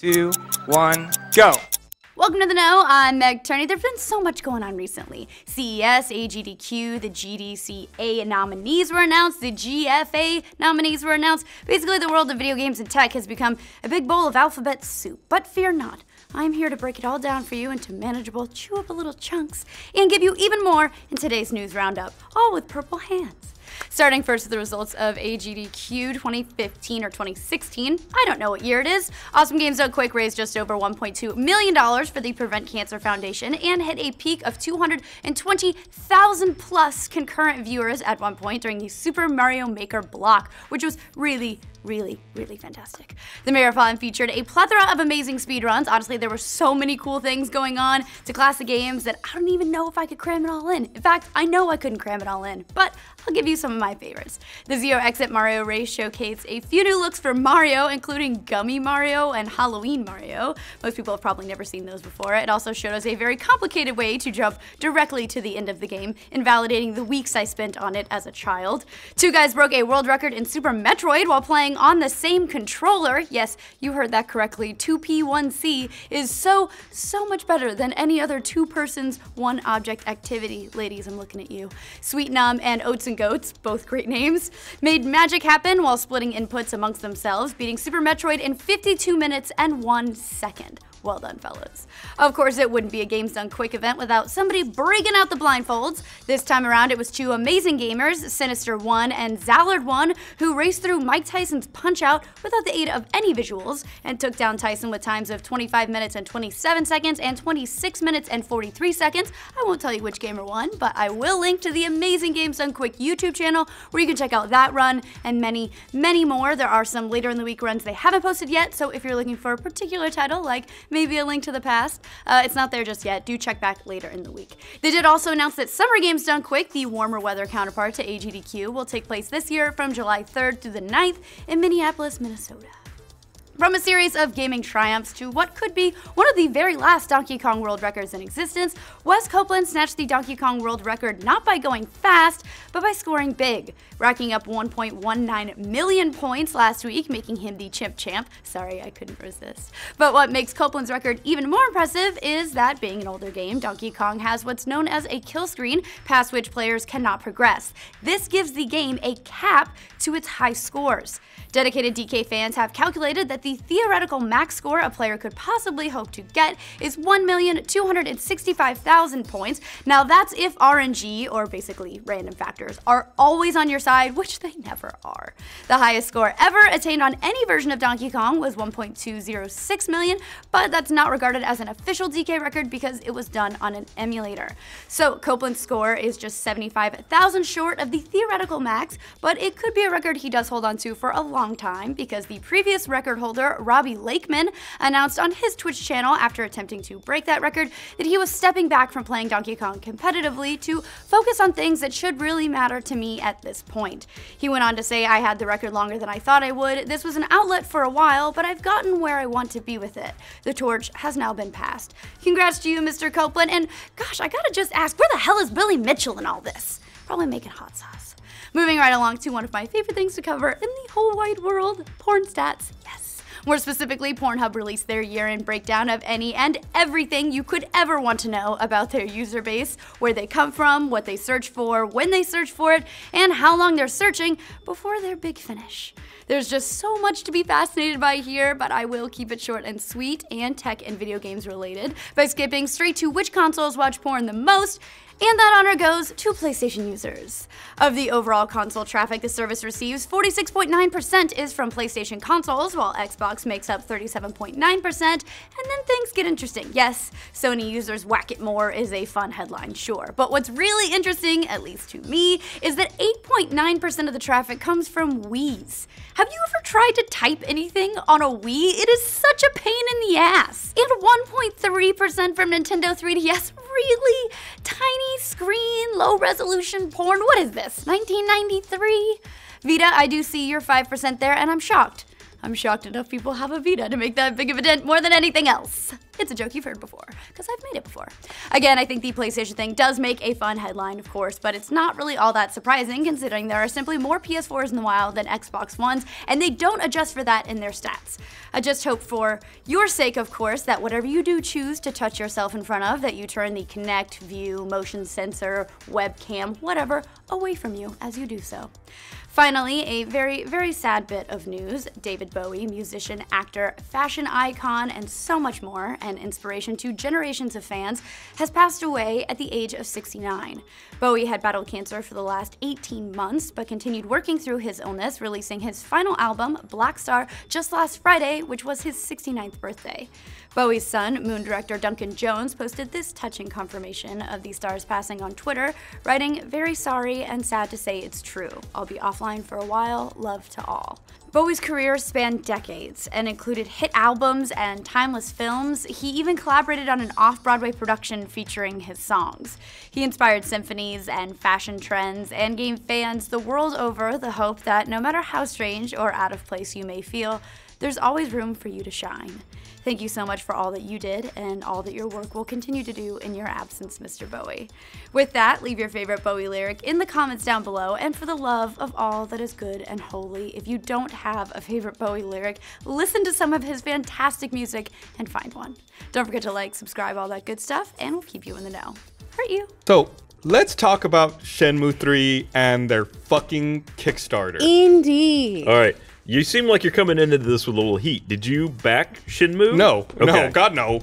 2, 1, go! Welcome to The Know, I'm Meg Turney. There's been so much going on recently. CES, AGDQ, the GDCA nominees were announced, the GFA nominees were announced. Basically, the world of video games and tech has become a big bowl of alphabet soup. But fear not, I'm here to break it all down for you into manageable, chewable little chunks and give you even more in today's news roundup, all with purple hands. Starting first with the results of AGDQ 2015 or 2016. I don't know what year it is. Awesome Games Done Quick raised just over $1.2 million for the Prevent Cancer Foundation and hit a peak of 220,000 plus concurrent viewers at one point during the Super Mario Maker block, which was really fantastic. The marathon featured a plethora of amazing speedruns. Honestly, there were so many cool things going on. It's a class of games that I don't even know if I could cram it all in. In fact, I know I couldn't cram it all in, but I'll give you some of my favorites. The Zero Exit Mario race showcased a few new looks for Mario, including Gummy Mario and Halloween Mario. Most people have probably never seen those before. It also showed us a very complicated way to jump directly to the end of the game, invalidating the weeks I spent on it as a child. Two guys broke a world record in Super Metroid while playing on the same controller. Yes, you heard that correctly. 2P1C is so much better than any other two-persons, one-object activity. Ladies, I'm looking at you. Sweet Num and Oats and Goats, both great names, made magic happen while splitting inputs amongst themselves, beating Super Metroid in 52 minutes and 1 second. Well done, fellas. Of course, it wouldn't be a Games Done Quick event without somebody breaking out the blindfolds. This time around, it was two amazing gamers, Sinister1 and Zallard1, who raced through Mike Tyson's Punch-Out without the aid of any visuals and took down Tyson with times of 25 minutes and 27 seconds and 26 minutes and 43 seconds. I won't tell you which gamer won, but I will link to the amazing Games Done Quick YouTube channel where you can check out that run and many more. There are some later in the week runs they haven't posted yet, so if you're looking for a particular title, like maybe a link to the past, it's not there just yet. Do check back later in the week. They did also announce that Summer Games Done Quick, the warmer weather counterpart to AGDQ, will take place this year from July 3rd through the 9th in Minneapolis, Minnesota. From a series of gaming triumphs to what could be one of the very last Donkey Kong World Records in existence, Wes Copeland snatched the Donkey Kong World Record not by going fast, but by scoring big, racking up 1.19 million points last week, making him the Chimp Champ. Sorry, I couldn't resist. But what makes Copeland's record even more impressive is that, being an older game, Donkey Kong has what's known as a kill screen, past which players cannot progress. This gives the game a cap to its high scores. Dedicated DK fans have calculated that the theoretical max score a player could possibly hope to get is 1,265,000 points. Now that's if RNG, or basically random factors, are always on your side, which they never are. The highest score ever attained on any version of Donkey Kong was 1.206 million, but that's not regarded as an official DK record because it was done on an emulator. So Copeland's score is just 75,000 short of the theoretical max, but it could be a record he does hold on to for a long time because the previous record holder, Robbie Lakeman, announced on his Twitch channel after attempting to break that record that he was stepping back from playing Donkey Kong competitively to focus on things that should really matter to me at this point. He went on to say, "I had the record longer than I thought I would. This was an outlet for a while, but I've gotten where I want to be with it. The torch has now been passed." Congrats to you, Mr. Copeland, and gosh, I gotta just ask, where the hell is Billy Mitchell in all this? Probably making hot sauce. Moving right along to one of my favorite things to cover in the whole wide world, porn stats. Yes. More specifically, Pornhub released their year-end breakdown of any and everything you could ever want to know about their user base, where they come from, what they search for, when they search for it, and how long they're searching before their big finish. There's just so much to be fascinated by here, but I will keep it short and sweet and tech and video games related by skipping straight to which consoles watch porn the most, and that honor goes to PlayStation users. Of the overall console traffic the service receives, 46.9% is from PlayStation consoles, while Xbox makes up 37.9%, and then things get interesting. Yes, Sony users whack it more is a fun headline, sure. But what's really interesting, at least to me, is that 8.9% of the traffic comes from Wiis. Have you ever tried to type anything on a Wii? It is such a pain in the ass. And 1.3% from Nintendo 3DS. Really? Tiny screen, low resolution porn? What is this, 1993? Vita, I do see your 5% there, and I'm shocked. I'm shocked enough people have a Vita to make that big of a dent more than anything else. It's a joke you've heard before, because I've made it before. Again, I think the PlayStation thing does make a fun headline, of course, but it's not really all that surprising considering there are simply more PS4s in the wild than Xbox Ones, and they don't adjust for that in their stats. I just hope for your sake, of course, that whatever you do choose to touch yourself in front of, that you turn the Kinect, View, motion sensor, webcam, whatever, away from you as you do so. Finally, a very, very sad bit of news. David Bowie, musician, actor, fashion icon, and so much more, and inspiration to generations of fans, has passed away at the age of 69. Bowie had battled cancer for the last 18 months, but continued working through his illness, releasing his final album, Black Star, just last Friday, which was his 69th birthday. Bowie's son, Moon director Duncan Jones, posted this touching confirmation of the star's passing on Twitter, writing, "Very sorry and sad to say it's true. I'll be offline for a while. Love to all." Bowie's career spanned decades and included hit albums and timeless films. He even collaborated on an off-Broadway production featuring his songs. He inspired symphonies and fashion trends and gave fans the world over the hope that no matter how strange or out of place you may feel, there's always room for you to shine. Thank you so much for all that you did and all that your work will continue to do in your absence, Mr. Bowie. With that, leave your favorite Bowie lyric in the comments down below, and for the love of all that is good and holy, if you don't have a favorite Bowie lyric, listen to some of his fantastic music and find one. Don't forget to like, subscribe, all that good stuff, and we'll keep you in the know. Hurt you. So, let's talk about Shenmue 3 and their fucking Kickstarter. Indeed. All right. You seem like you're coming into this with a little heat. Did you back Shenmue? No, Okay. no, God no.